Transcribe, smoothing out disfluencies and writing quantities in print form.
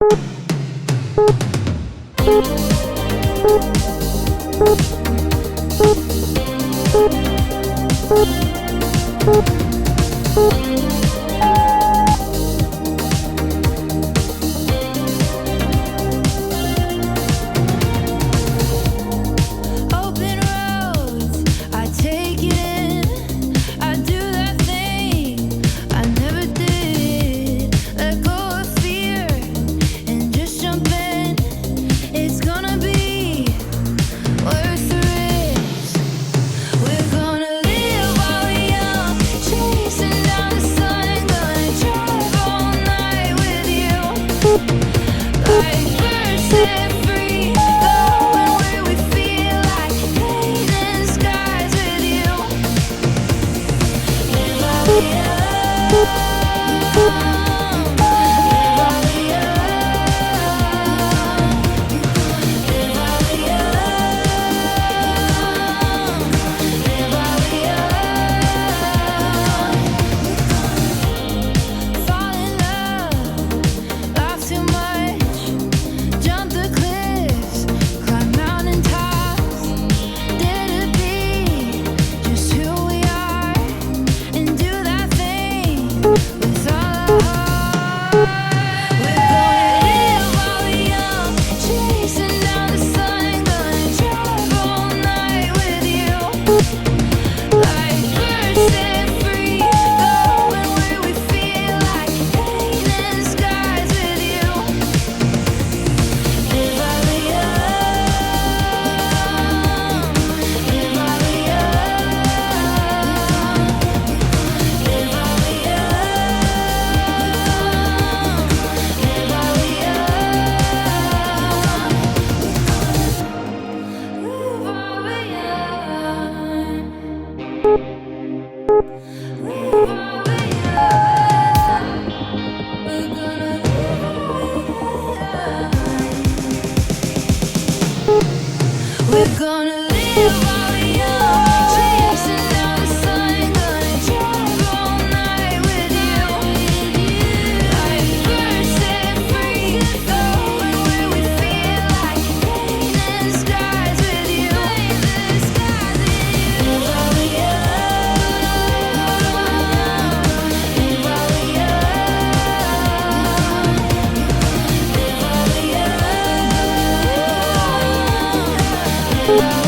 Open roads, I take it in. I do that thing I never did. Let go of fear and just jump in. It's gonna be worth the risk. We're gonna live while we're young, chasing down the sun. Gonna drive all night with you, like birds set free, going where we feel like painting skies with you. Live while we're young, live while we're young, live while we're young, live while we're young. Fall in love, laugh too much, jump the cliffs, climb mountain tops. Dare to be just who we are and do that thing with all our heart. We're gonna live while we're young, chasing down the sun. Gonna drive all night with you, like birds set free, going where we feel like painting skies with you. Live while we're young, live while we're young, live while we're we're gonna live while we're young, chasing down the sun. Gonna drive all night with you, like birds set free, going where we feel like painting skies with you. Live while we're young, live while we're young, live while we're young.